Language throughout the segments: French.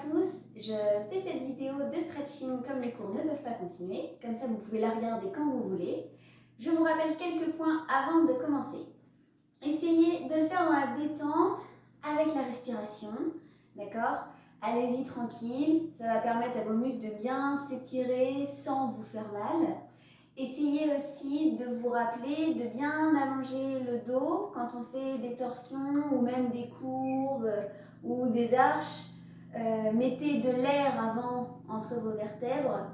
tous, je fais cette vidéo de stretching comme les cours ne peuvent pas continuer, comme ça vous pouvez la regarder quand vous voulez. Je vous rappelle quelques points avant de commencer. Essayez de le faire dans la détente avec la respiration, d'accord? Allez-y tranquille, ça va permettre à vos muscles de bien s'étirer sans vous faire mal. Essayez aussi de vous rappeler de bien allonger le dos quand on fait des torsions ou même des courbes ou des arches. Mettez de l'air avant entre vos vertèbres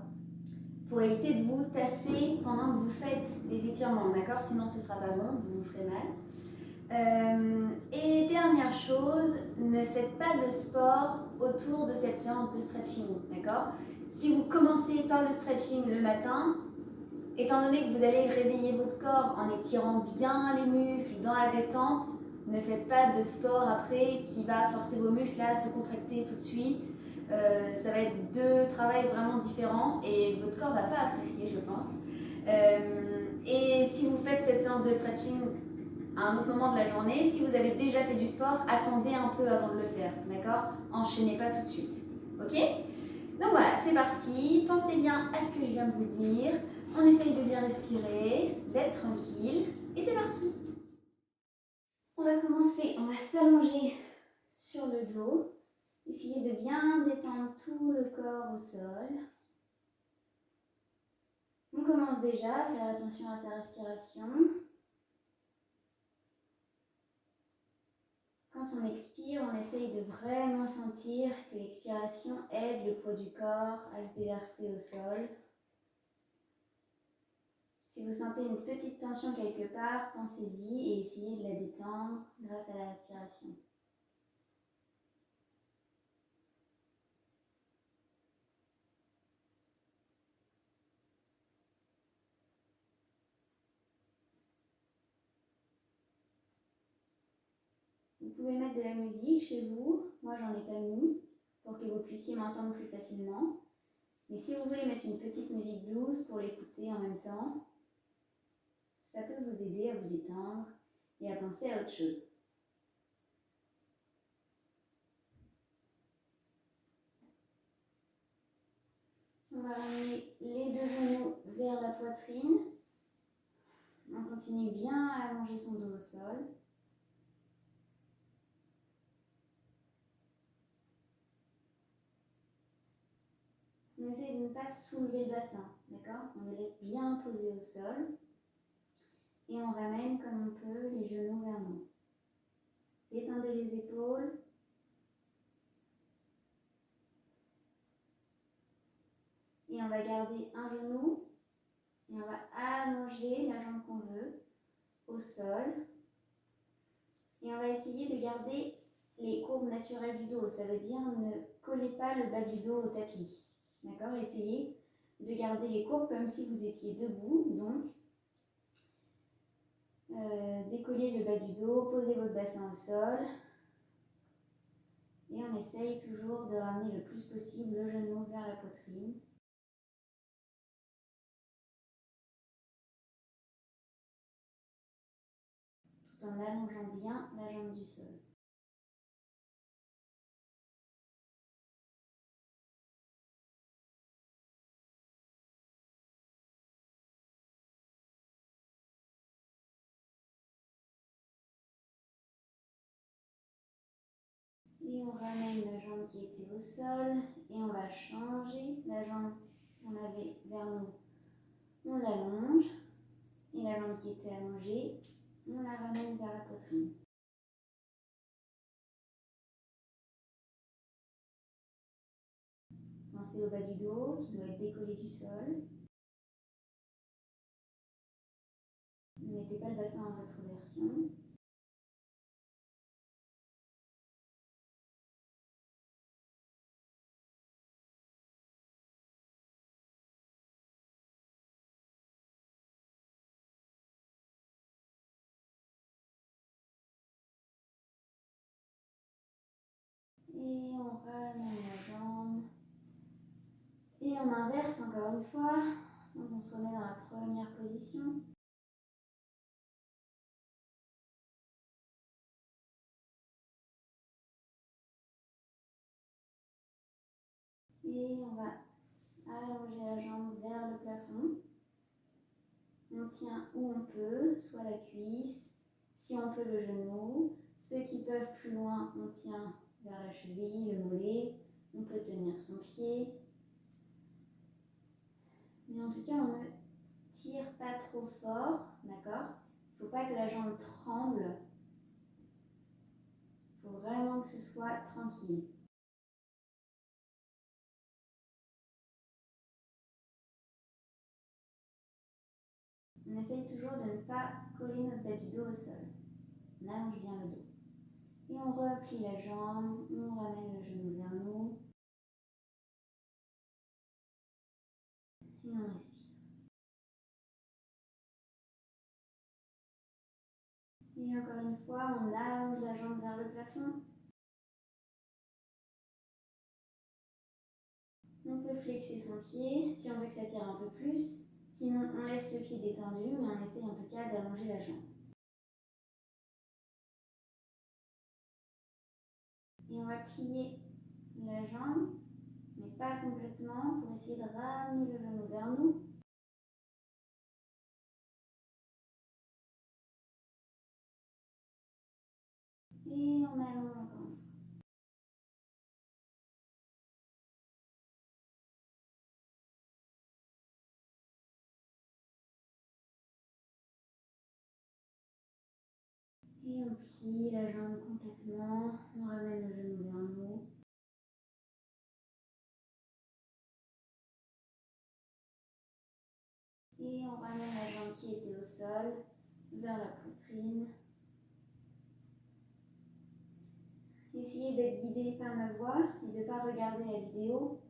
pour éviter de vous tasser pendant que vous faites les étirements, d'accord? Sinon ce ne sera pas bon, vous vous ferez mal. Et dernière chose, ne faites pas de sport autour de cette séance de stretching, d'accord? Si vous commencez par le stretching le matin, étant donné que vous allez réveiller votre corps en étirant bien les muscles dans la détente, ne faites pas de sport après qui va forcer vos muscles à se contracter tout de suite. Ça va être deux travails vraiment différents et votre corps ne va pas apprécier, je pense. Et si vous faites cette séance de stretching à un autre moment de la journée, si vous avez déjà fait du sport, attendez un peu avant de le faire, d'accord? Enchaînez pas tout de suite, ok? Donc voilà, c'est parti. Pensez bien à ce que je viens de vous dire. On essaye de bien respirer, d'être tranquille, et c'est parti. On va commencer, on va s'allonger sur le dos. Essayez de bien détendre tout le corps au sol. On commence déjà à faire attention à sa respiration. Quand on expire, on essaye de vraiment sentir que l'expiration aide le poids du corps à se déverser au sol. Si vous sentez une petite tension quelque part, pensez-y et essayez de la détendre grâce à la respiration. Vous pouvez mettre de la musique chez vous. Moi, j'en ai pas mis pour que vous puissiez m'entendre plus facilement. Mais si vous voulez mettre une petite musique douce pour l'écouter en même temps, ça peut vous aider à vous détendre et à penser à autre chose. On va ramener les deux genoux vers la poitrine. On continue bien à allonger son dos au sol. On essaie de ne pas soulever le bassin, d'accord? On le laisse bien posé au sol. Et on ramène comme on peut les genoux vers nous. Détendez les épaules. Et on va garder un genou. Et on va allonger la jambe qu'on veut au sol. Et on va essayer de garder les courbes naturelles du dos. Ça veut dire ne collez pas le bas du dos au tapis. D'accord? Essayez de garder les courbes comme si vous étiez debout. Donc, décollez le bas du dos, posez votre bassin au sol. Et on essaye toujours de ramener le plus possible le genou vers la poitrine. Tout en allongeant bien la jambe du sol. Et on ramène la jambe qui était au sol et on va changer la jambe qu'on avait vers nous. On l'allonge et la jambe qui était allongée, on la ramène vers la poitrine. Pensez au bas du dos qui doit être décollé du sol. Ne mettez pas le bassin en rétroversion. Et on ramène la jambe. Et on inverse encore une fois. Donc on se remet dans la première position. Et on va allonger la jambe vers le plafond. On tient où on peut, soit la cuisse, si on peut le genou. Ceux qui peuvent plus loin, on tient vers la cheville, le mollet. On peut tenir son pied. Mais en tout cas, on ne tire pas trop fort, d'accord? Il ne faut pas que la jambe tremble. Il faut vraiment que ce soit tranquille. On essaye toujours de ne pas coller notre bas du dos au sol. On allonge bien le dos. Et on replie la jambe, on ramène le genou vers nous. Et on respire. Et encore une fois, on allonge la jambe vers le plafond. On peut flexer son pied si on veut que ça tire un peu plus. Sinon, on laisse le pied détendu, mais on essaye en tout cas d'allonger la jambe. Et on va plier la jambe, mais pas complètement, pour essayer de ramener le genou vers nous. Et on allonge encore une fois. Et on plie la jambe complètement, on ramène le genou vers nous. Et on ramène la jambe qui était au sol vers la poitrine. Essayez d'être guidé par ma voix et de ne pas regarder la vidéo.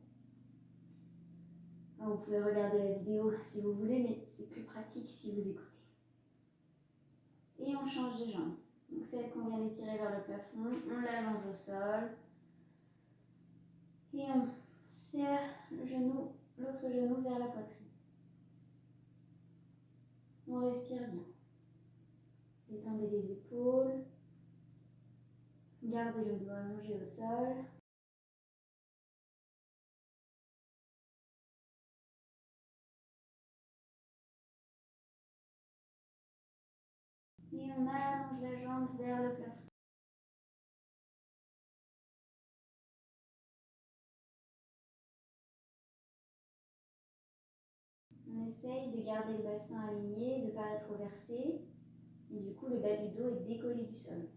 Vous pouvez regarder la vidéo si vous voulez, mais c'est plus pratique si vous écoutez. Et on change de jambe. Donc celle qu'on vient d'étirer vers le plafond, on l'allonge au sol. Et on serre le genou, l'autre genou vers la poitrine. On respire bien. Détendez les épaules. Gardez le dos allongé au sol. Et on allonge la jambe vers le plafond. On essaye de garder le bassin aligné, de ne pas rétroverser. Et du coup, le bas du dos est décollé du sol.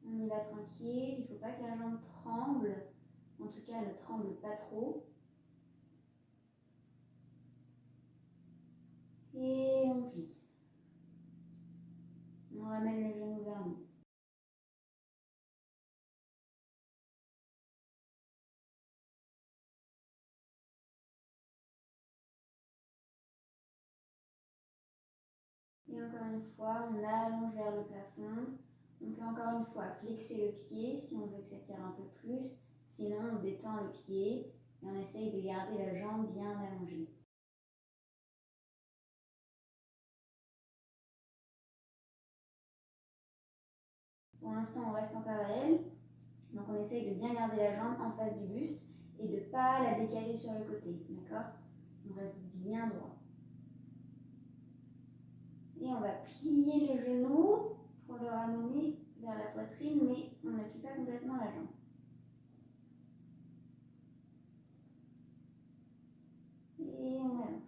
On y va tranquille, il ne faut pas que la jambe tremble. En tout cas, elle ne tremble pas trop. Et on plie. On ramène le genou vers nous. Et encore une fois, on allonge vers le plafond. On peut encore une fois flexer le pied si on veut que ça tire un peu plus. Sinon, on détend le pied et on essaye de garder la jambe bien allongée. Pour l'instant, on reste en parallèle. Donc, on essaye de bien garder la jambe en face du buste et de ne pas la décaler sur le côté. D'accord? On reste bien droit. Et on va plier le genou pour le ramener vers la poitrine, mais on n'appuie pas complètement la jambe. Et on allonge.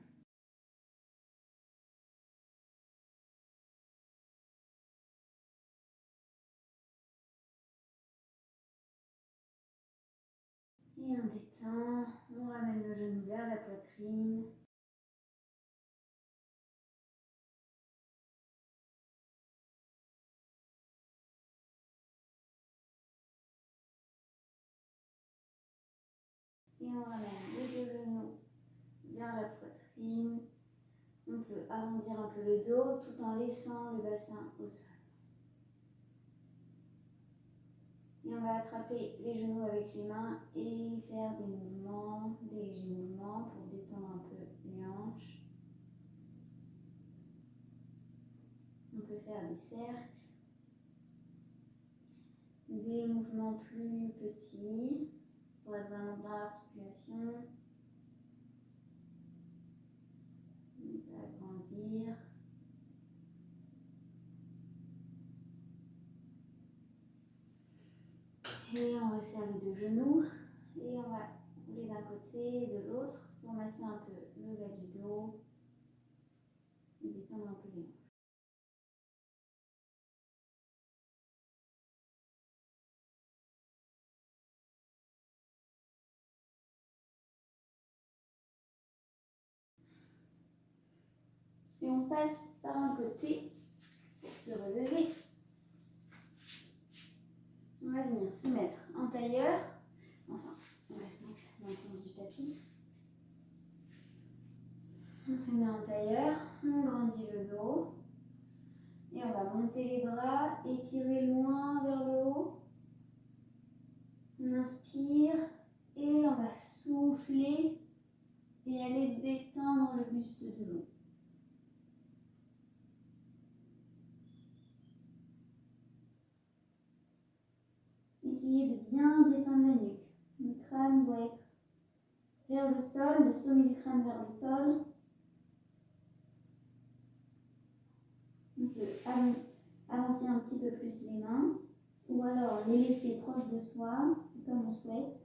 Et on détend, on ramène le genou vers la poitrine. Et on ramène les deux genoux vers la poitrine. On peut arrondir un peu le dos tout en laissant le bassin au sol. Et on va attraper les genoux avec les mains et faire des mouvements, des légers mouvements pour détendre un peu les hanches. peut faire des cercles, des mouvements plus petits pour être vraiment dans l'articulation. On peut agrandir. Et on resserre les deux genoux et on va rouler d'un côté et de l'autre pour masser un peu le bas du dos et détendre un peu les hanches. Et on passe par un côté pour se relever. On va venir se mettre en tailleur. Enfin, on va se mettre dans le sens du tapis. On se met en tailleur, on grandit le dos. Et on va monter les bras, étirer loin vers le haut. On inspire et on va souffler et aller détendre le buste de long. Essayez de bien détendre la nuque. Le crâne doit être vers le sol, le sommet du crâne vers le sol. On peut avancer un petit peu plus les mains ou alors les laisser proches de soi, c'est comme on souhaite.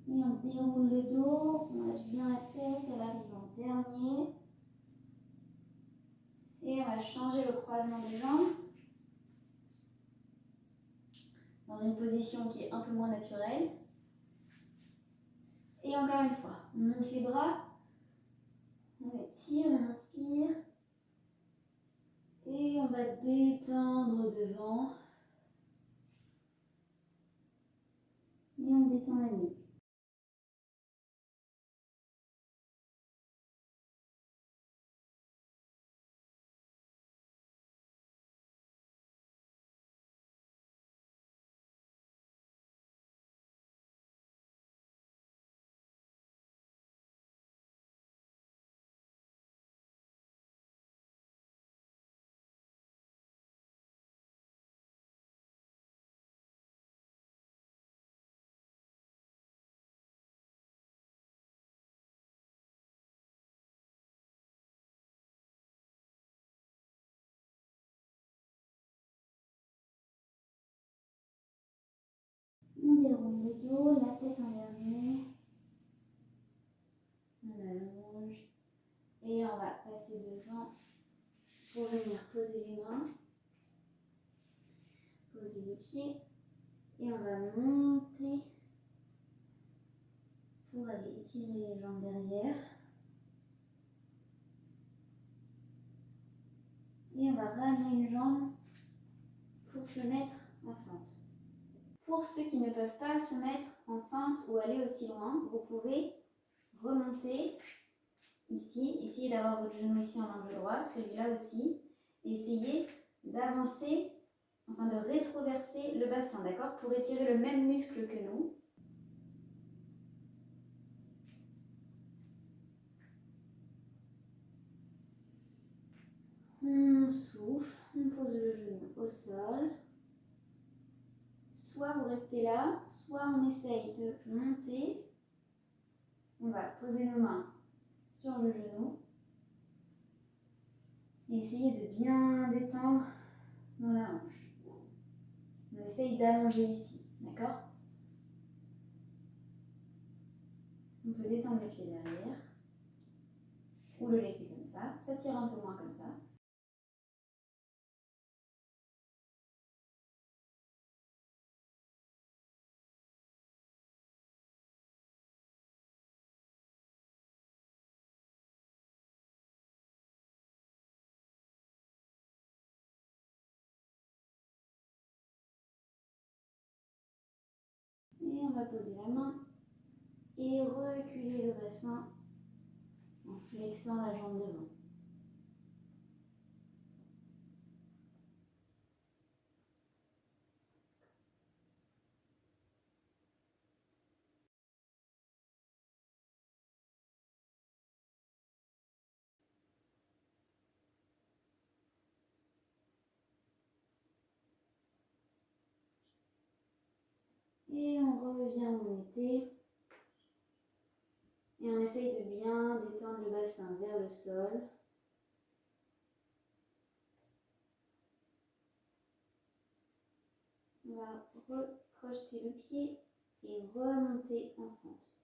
Et on déroule le dos, on lâche bien la tête, elle arrive en dernier. Et on va changer le croisement des jambes dans une position qui est un peu moins naturelle. Et encore une fois, on monte les bras, on étire, on inspire. Et on va détendre devant. Et on détend la nuque. On déroule le dos, la tête en dernier. On allonge. Et on va passer devant pour venir poser les mains. Poser les pieds. Et on va monter pour aller étirer les jambes derrière. Et on va ramener une jambe pour se mettre en fente. Pour ceux qui ne peuvent pas se mettre en feinte ou aller aussi loin, vous pouvez remonter ici, essayez d'avoir votre genou ici en angle droit, celui-là aussi, et essayez d'avancer, enfin de rétroverser le bassin, d'accord, pour étirer le même muscle que nous. On souffle, on pose le genou au sol. Soit vous restez là, soit on essaye de monter. On va poser nos mains sur le genou. Et essayer de bien détendre dans la hanche. On essaye d'allonger ici, d'accord? On peut détendre le pied derrière. Ou le laisser comme ça tire un peu moins comme ça. Et on va poser la main et reculer le bassin en flexant la jambe devant. revient où on était. Et on essaye de bien détendre le bassin vers le sol. On va recrocheter le pied et remonter en fente.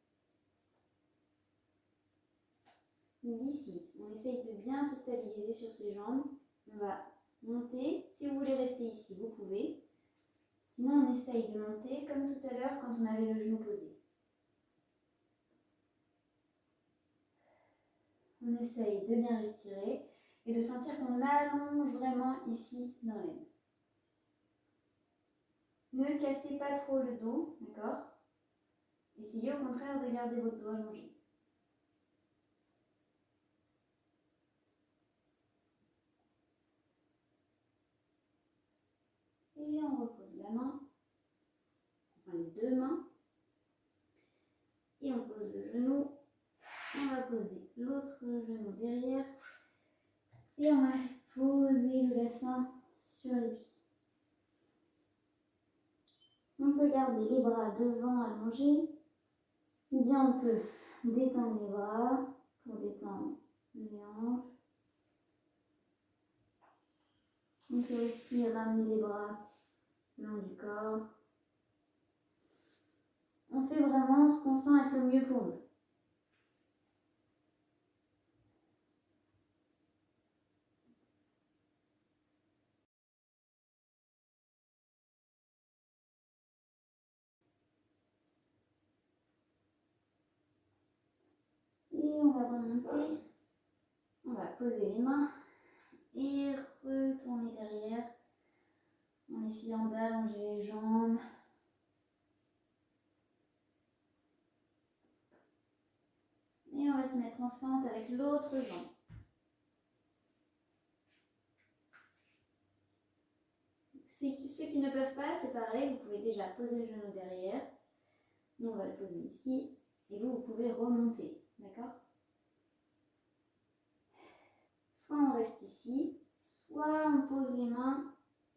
D'ici, on essaye de bien se stabiliser sur ses jambes. On va monter. Si vous voulez rester ici, vous pouvez. Sinon, on essaye de monter comme tout à l'heure quand on avait le genou posé. On essaye de bien respirer et de sentir qu'on allonge vraiment ici dans l'aine. Ne cassez pas trop le dos, d'accord? Essayez au contraire de garder votre dos allongé. Et on repose la main, enfin les deux mains. Et on pose le genou. On va poser l'autre genou derrière. Et on va poser le bassin sur les pieds. On peut garder les bras devant allongés. Ou bien on peut détendre les bras pour détendre les hanches. On peut aussi ramener les bras le long du corps. On fait vraiment ce qu'on sent être le mieux pour nous. Et on va remonter. On va poser les mains et retourner derrière en essayant d'allonger les jambes. Et on va se mettre en fente avec l'autre jambe. Ceux qui ne peuvent pas, c'est pareil, vous pouvez déjà poser le genou derrière. Nous, on va le poser ici. Et vous pouvez remonter, d'accord? Soit on reste ici, soit on pose les mains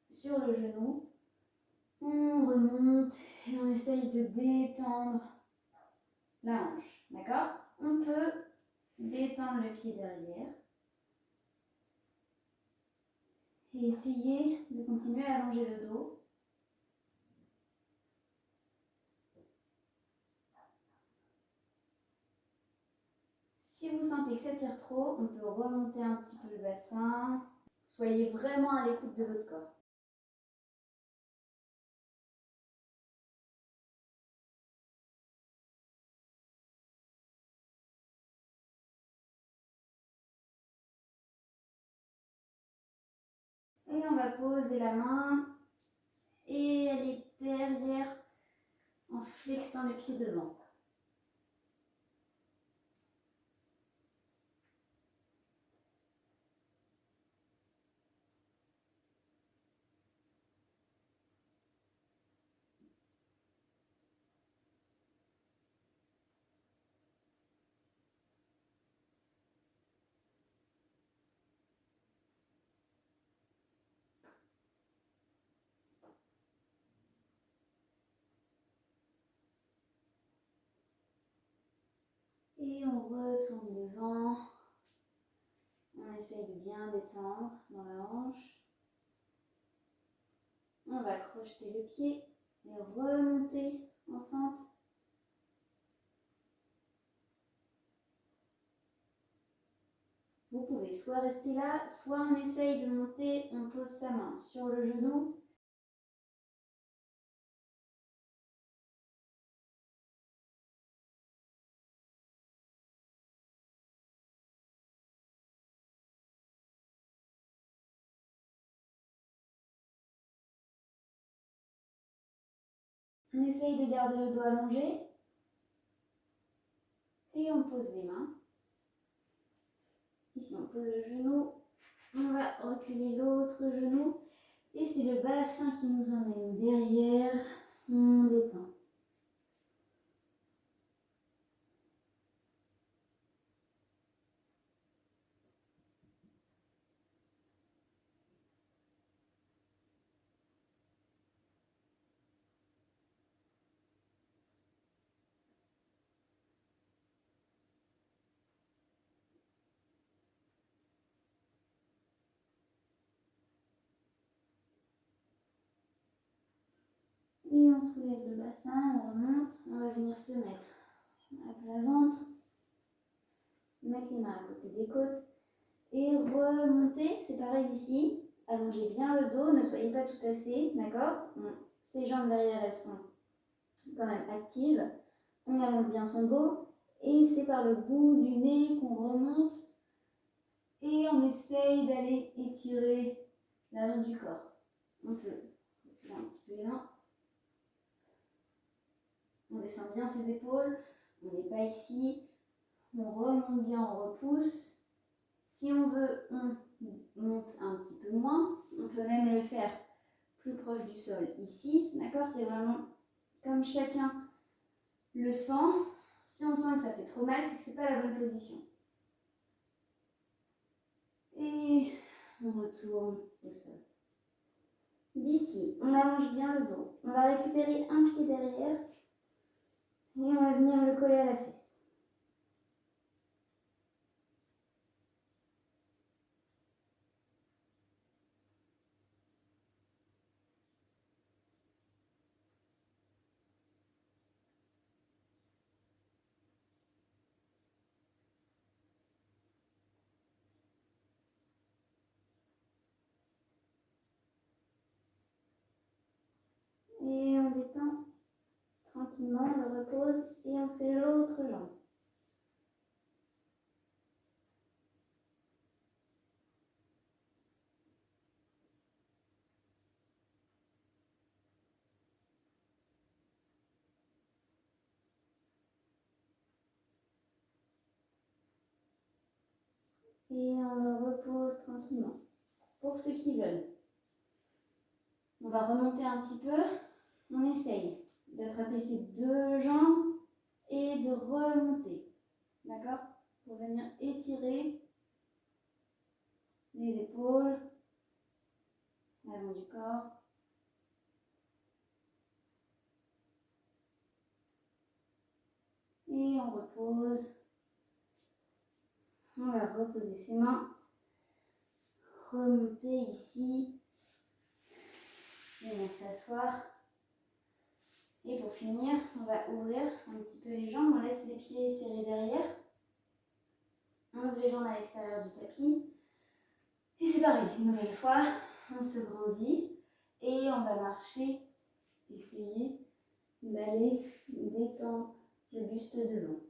sur le genou. On remonte et on essaye de détendre la hanche, d'accord? On peut détendre le pied derrière. Et essayer de continuer à allonger le dos. Si vous sentez que ça tire trop, on peut remonter un petit peu le bassin. Soyez vraiment à l'écoute de votre corps. Et on va poser la main et aller derrière en flexant le pied devant. Et on retourne devant. On essaye de bien détendre dans la hanche. On va crocheter le pied et remonter en fente. Vous pouvez soit rester là, soit on essaye de monter, on pose sa main sur le genou. On essaye de garder le dos allongé. Et on pose les mains. Ici, on pose le genou. On va reculer l'autre genou. Et c'est le bassin qui nous emmène derrière. On détend. on soulève le bassin, on remonte, on va venir se mettre à plat ventre, mettre les mains à côté des côtes et remonter, c'est pareil ici, allongez bien le dos, ne soyez pas tout tassé, d'accord? Ces jambes derrière, elles sont quand même actives, on allonge bien son dos et c'est par le bout du nez qu'on remonte et on essaye d'aller étirer l'avant du corps. On peut reculer un petit peu là. On descend bien ses épaules, on n'est pas ici, on remonte bien, on repousse. Si on veut, on monte un petit peu moins, on peut même le faire plus proche du sol ici, d'accord? C'est vraiment comme chacun le sent. Si on sent que ça fait trop mal, c'est que ce n'est pas la bonne position. Et on retourne au sol. D'ici, on allonge bien le dos. On va récupérer un pied derrière et on va venir le coller à la fesse. Et on détend tranquillement, on le repose et on fait l'autre jambe. Et on le repose tranquillement. Pour ceux qui veulent, on va remonter un petit peu. On essaye d'attraper ces deux jambes et de remonter. D'accord? Pour venir étirer les épaules, l'avant du corps. Et on repose. On va reposer ses mains. Remonter ici. Venir s'asseoir. Et pour finir, on va ouvrir un petit peu les jambes. On laisse les pieds serrés derrière. On ouvre les jambes à l'extérieur du tapis. Et c'est pareil, une nouvelle fois, on se grandit et on va marcher, essayer d'aller détendre le buste devant.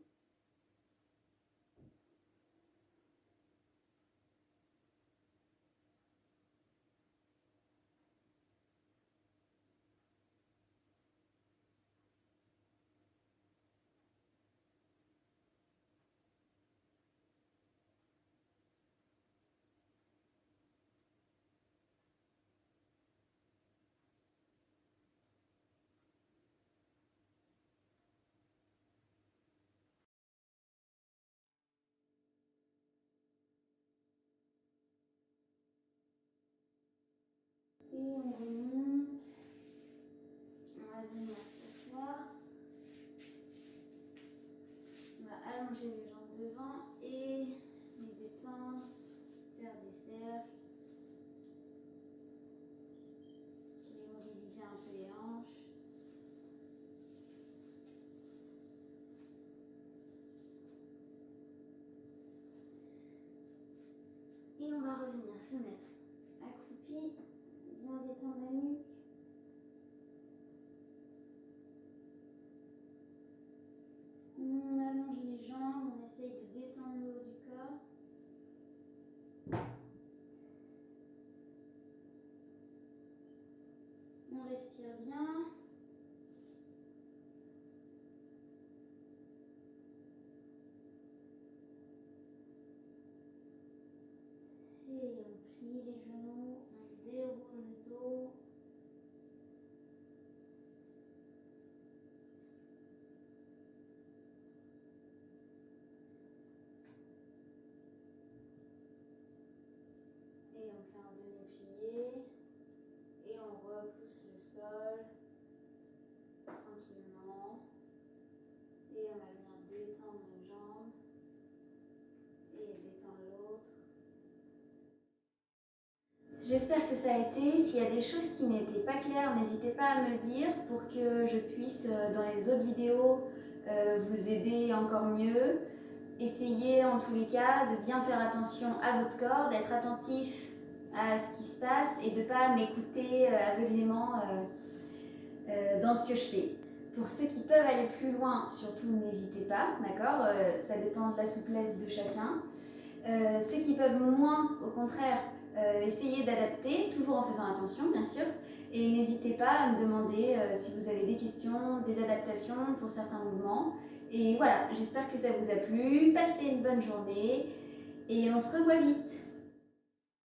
Et on remonte. On va venir s'asseoir. On va allonger les jambes devant et les détendre, faire des cercles. Et mobiliser un peu les hanches. Et on va revenir se mettre accroupi, bien détendre la nuque. On allonge les jambes, on essaye de détendre le haut du corps. On respire bien. Et on plie les genoux, on déroule le dos. Et on fait un demi-plié. Et on repousse le sol tranquillement. Et on va venir détendre une jambe et détendre l'autre. J'espère que ça a été. S'il y a des choses qui n'étaient pas claires, n'hésitez pas à me le dire pour que je puisse, dans les autres vidéos, vous aider encore mieux. Essayez en tous les cas de bien faire attention à votre corps, d'être attentif à ce qui se passe et de ne pas m'écouter aveuglément dans ce que je fais. Pour ceux qui peuvent aller plus loin, surtout n'hésitez pas, d'accord. Ça dépend de la souplesse de chacun. Ceux qui peuvent moins, au contraire, essayez d'adapter, toujours en faisant attention bien sûr. Et n'hésitez pas à me demander si vous avez des questions, des adaptations pour certains mouvements. Et voilà, j'espère que ça vous a plu. Passez une bonne journée et on se revoit vite.